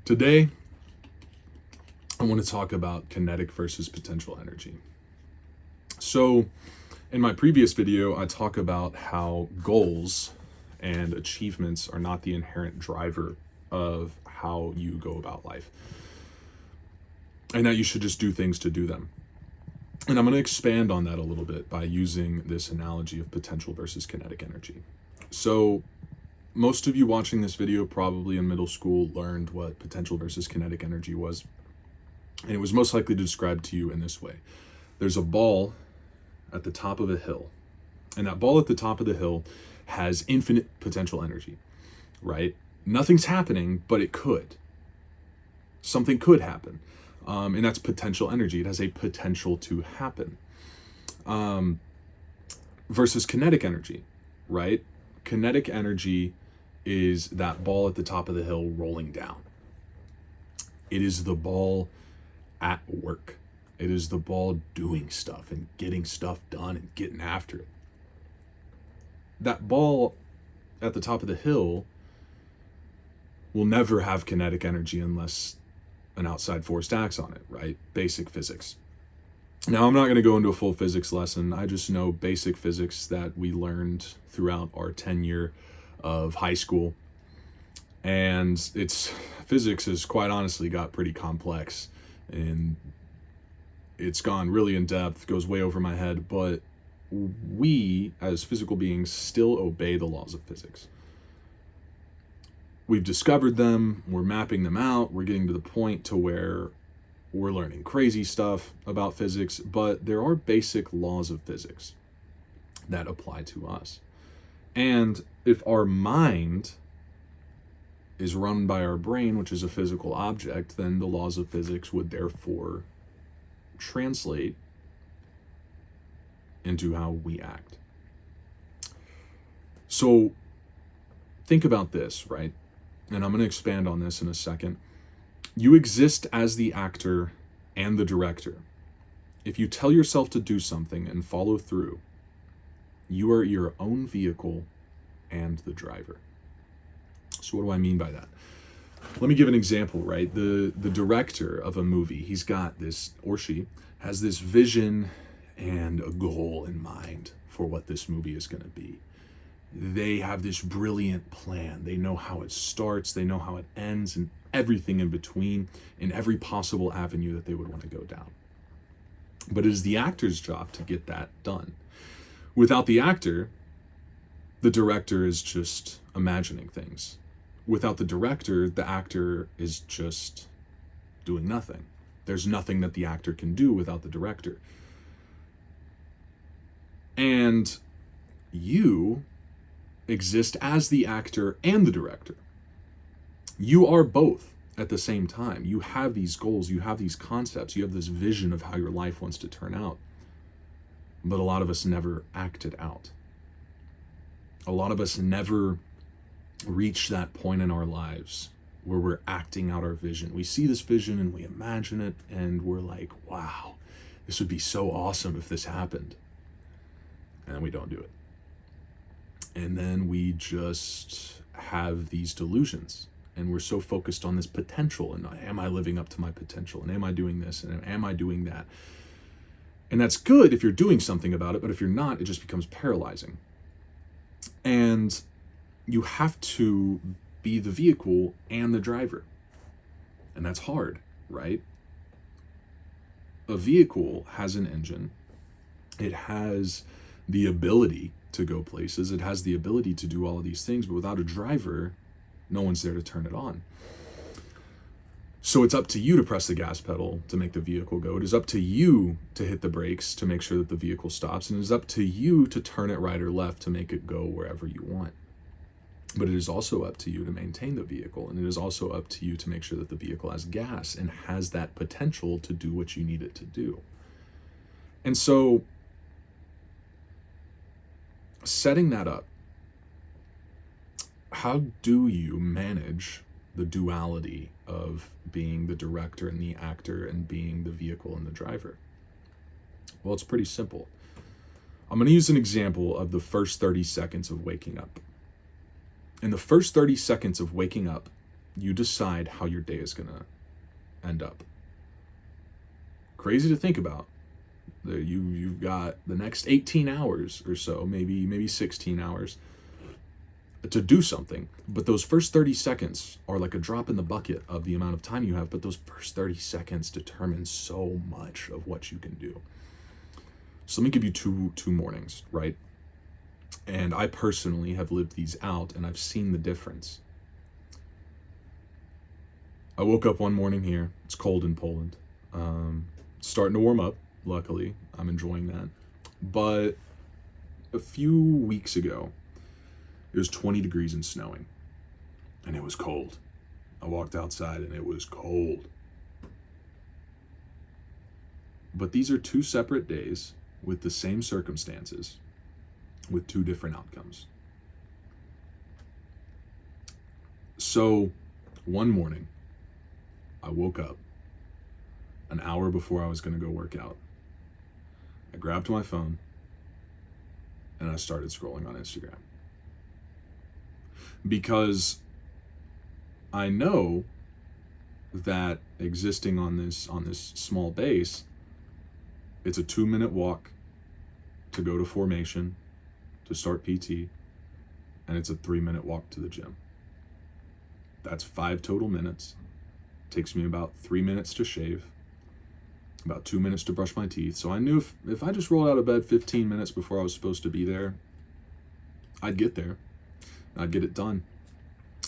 Today, I want to talk about kinetic versus potential energy. So, in my previous video, I talk about how goals and achievements are not the inherent driver of how you go about life, and that you should just do things to do them. And I'm going to expand on that a little bit by using this analogy of potential versus kinetic energy. So, most of you watching this video probably in middle school learned what potential versus kinetic energy was. And it was most likely described to you in this way. There's a ball at the top of a hill. And that ball at the top of the hill has infinite potential energy, right? Nothing's happening, but it could. Something could happen. And that's potential energy. It has a potential to happen. Versus kinetic energy, right? Kinetic energy is that ball at the top of the hill rolling down. It is the ball at work. It is the ball doing stuff and getting stuff done and getting after it. That ball at the top of the hill will never have kinetic energy unless an outside force acts on it, right? Basic physics. Now, I'm not going to go into a full physics lesson. I just know basic physics that we learned throughout our tenure of high school. And physics has quite honestly got pretty complex, and it's gone really in depth, goes way over my head, but we as physical beings still obey the laws of physics. We've discovered them, we're mapping them out, we're getting to the point to where we're learning crazy stuff about physics, but there are basic laws of physics that apply to us. And if our mind is run by our brain, which is a physical object, then the laws of physics would therefore translate into how we act. So think about this, right? And I'm going to expand on this in a second. You exist as the actor and the director. If you tell yourself to do something and follow through, you are your own vehicle and the driver. So what do I mean by that? Let me give an example, right? The director of a movie, he's got this, or she has this vision and a goal in mind for what this movie is going to be. They have this brilliant plan. They know how it starts, they know how it ends, and everything in between, in every possible avenue that they would want to go down. But it is the actor's job to get that done. Without the actor, the director is just imagining things. Without the director, the actor is just doing nothing. There's nothing that the actor can do without the director. And you exist as the actor and the director. You are both at the same time. You have these goals, you have these concepts, you have this vision of how your life wants to turn out. But a lot of us never act it out. A lot of us never reach that point in our lives where we're acting out our vision. We see this vision and we imagine it and we're like, wow, this would be so awesome if this happened. And then we don't do it. And then we just have these delusions. And we're so focused on this potential. And am I living up to my potential? And am I doing this? And am I doing that? And that's good if you're doing something about it. But if you're not, it just becomes paralyzing. And you have to be the vehicle and the driver. And that's hard, right? A vehicle has an engine. It has the ability to go places. It has the ability to do all of these things. But without a driver, no one's there to turn it on. So it's up to you to press the gas pedal to make the vehicle go. It is up to you to hit the brakes to make sure that the vehicle stops. And it is up to you to turn it right or left to make it go wherever you want. But it is also up to you to maintain the vehicle. And it is also up to you to make sure that the vehicle has gas and has that potential to do what you need it to do. And so setting that up, how do you manage the duality of being the director and the actor and being the vehicle and the driver? Well, it's pretty simple. I'm going to use an example of the first 30 seconds of waking up. In the first 30 seconds of waking up, you decide how your day is going to end up. Crazy to think about. You've got the next 18 hours or so, maybe 16 hours to do something, but those first 30 seconds are like a drop in the bucket of the amount of time you have, but those first 30 seconds determine so much of what you can do. So let me give you two mornings, right? And I personally have lived these out, and I've seen the difference. I woke up one morning here. It's cold in Poland. Starting to warm up, luckily. I'm enjoying that. But a few weeks ago, it was 20 degrees and snowing, and it was cold. I walked outside, and it was cold. But these are two separate days with the same circumstances, with two different outcomes. So, one morning, I woke up an hour before I was going to go work out. I grabbed my phone, and I started scrolling on Instagram. Because I know that existing on this small base, it's a 2-minute walk to go to formation, to start PT, and it's a 3-minute walk to the gym. That's 5 total minutes. Takes me about 3 minutes to shave, about 2 minutes to brush my teeth. So I knew if I just rolled out of bed 15 minutes before I was supposed to be there, I'd get there. I'd get it done.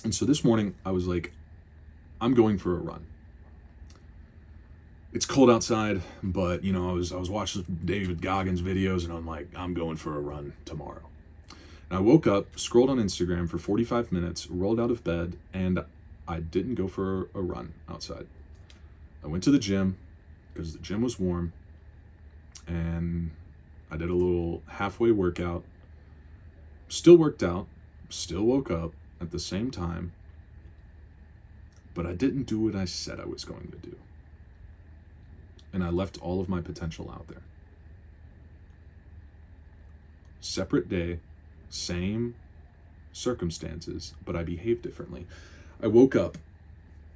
And so this morning I was like, I'm going for a run. It's cold outside, but I was watching David Goggins videos, and I'm like, I'm going for a run tomorrow. And I woke up, scrolled on Instagram for 45 minutes, rolled out of bed, and I didn't go for a run outside. I went to the gym because the gym was warm, and I did a little halfway workout. Still worked out, still woke up at the same time, but I didn't do what I said I was going to do. And I left all of my potential out there. Separate day, same circumstances, but I behaved differently. I woke up,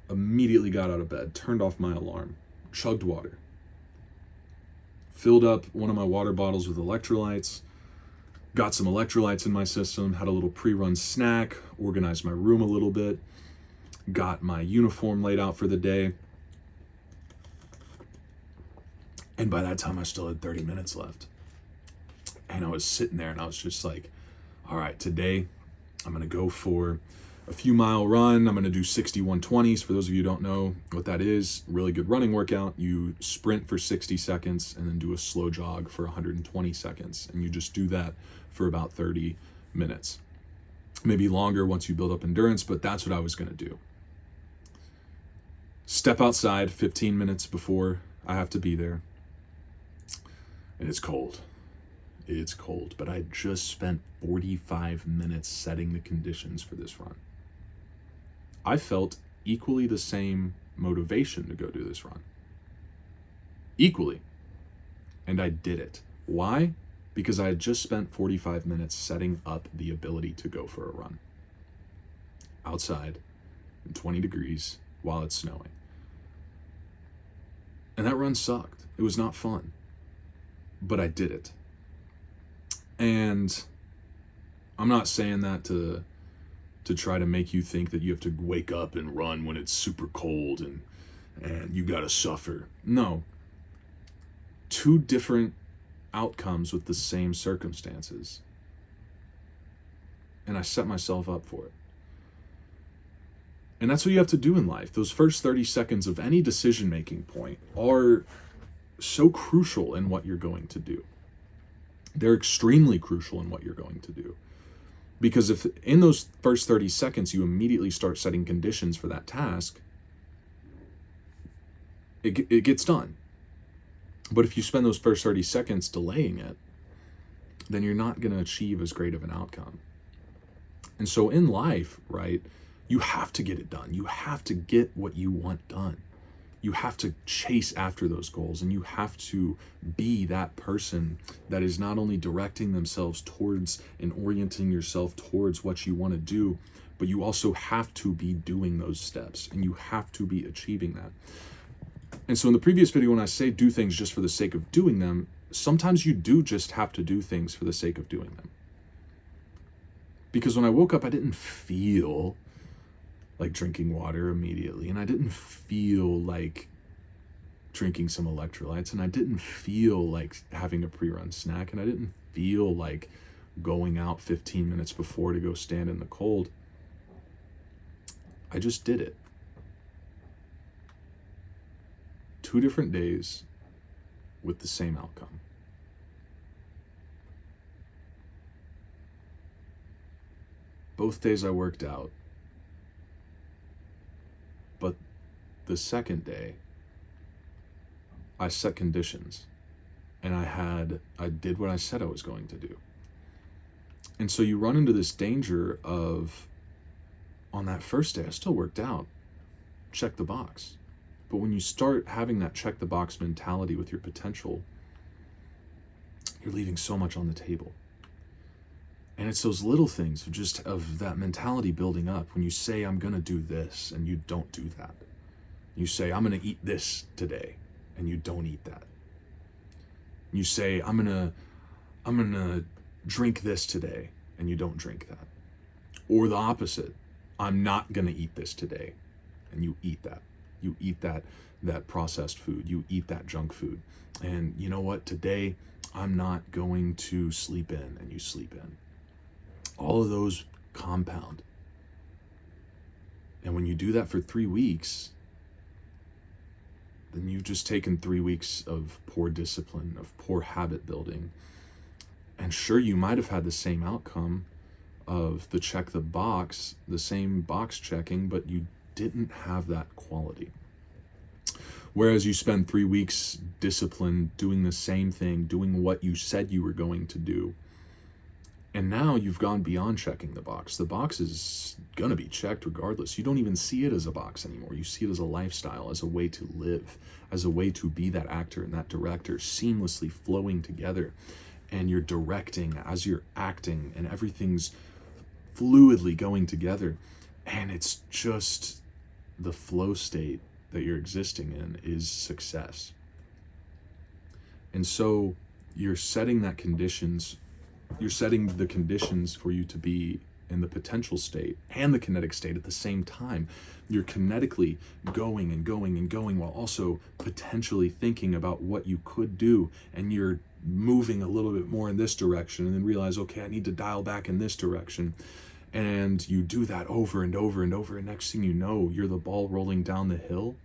immediately got out of bed, turned off my alarm, chugged water, filled up one of my water bottles with electrolytes, got some electrolytes in my system, had a little pre-run snack, organized my room a little bit, got my uniform laid out for the day. And by that time, I still had 30 minutes left. And I was sitting there, and I was just like, all right, today I'm going to go for a few mile run. I'm going to do 60-120s. For those of you who don't know what that is, really good running workout. You sprint for 60 seconds and then do a slow jog for 120 seconds. And you just do that for about 30 minutes. Maybe longer once you build up endurance, but that's what I was going to do. Step outside 15 minutes before I have to be there. And it's cold. It's cold, but I just spent 45 minutes setting the conditions for this run. I felt equally the same motivation to go do this run. Equally. And I did it. Why? Because I had just spent 45 minutes setting up the ability to go for a run. Outside, in 20 degrees, while it's snowing. And that run sucked. It was not fun. But I did it. And I'm not saying that to try to make you think that you have to wake up and run when it's super cold and you gotta suffer. No. 2 different outcomes with the same circumstances. And I set myself up for it. And that's what you have to do in life. Those first 30 seconds of any decision-making point are so crucial in what you're going to do. They're extremely crucial in what you're going to do. Because if in those first 30 seconds you immediately start setting conditions for that task, it gets done. But if you spend those first 30 seconds delaying it, then you're not going to achieve as great of an outcome. And so in life, right, you have to get it done. You have to get what you want done. You have to chase after those goals, and you have to be that person that is not only directing themselves towards and orienting yourself towards what you want to do, but you also have to be doing those steps, and you have to be achieving that. And so in the previous video, when I say do things just for the sake of doing them, sometimes you do just have to do things for the sake of doing them. Because when I woke up, I didn't feel like drinking water immediately, and I didn't feel like drinking some electrolytes, and I didn't feel like having a pre-run snack, and I didn't feel like going out 15 minutes before to go stand in the cold. I just did it. 2 different days with the same outcome. Both days I worked out, but the second day I set conditions, and I did what I said I was going to do. And so you run into this danger of, on that first day I still worked out, check the box. But when you start having that check the box mentality with your potential, you're leaving so much on the table. And it's those little things of that mentality building up. When you say, I'm going to do this, and you don't do that. You say, I'm going to eat this today, and you don't eat that. You say, I'm going to drink this today, and you don't drink that. Or the opposite, I'm not going to eat this today, and you eat that. You eat that processed food. You eat that junk food. And you know what? Today, I'm not going to sleep in, and you sleep in. All of those compound. And when you do that for 3 weeks, then you've just taken 3 weeks of poor discipline, of poor habit building. And sure, you might have had the same outcome of the check the box, the same box checking, but you didn't have that quality. Whereas you spend 3 weeks disciplined, doing the same thing, doing what you said you were going to do. And now you've gone beyond checking the box. The box is going to be checked regardless. You don't even see it as a box anymore. You see it as a lifestyle, as a way to live, as a way to be that actor and that director seamlessly flowing together. And you're directing as you're acting, and everything's fluidly going together. And it's just the flow state that you're existing in is success. And so you're setting the conditions for you to be in the potential state and the kinetic state at the same time. You're kinetically going and going and going while also potentially thinking about what you could do, and you're moving a little bit more in this direction and then realize, okay, I need to dial back in this direction. And you do that over and over and over, and next thing you know, you're the ball rolling down the hill,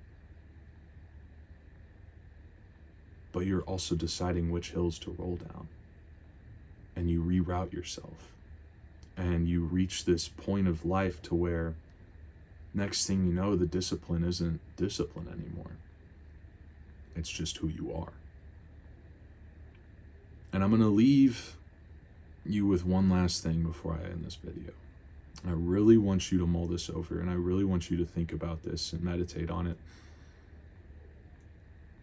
but you're also deciding which hills to roll down. And you reroute yourself, and you reach this point of life to where next thing you know, the discipline isn't discipline anymore. It's just who you are. And I'm going to leave you with one last thing before I end this video. I really want you to mull this over, and I really want you to think about this and meditate on it.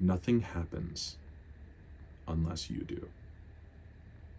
Nothing happens unless you do.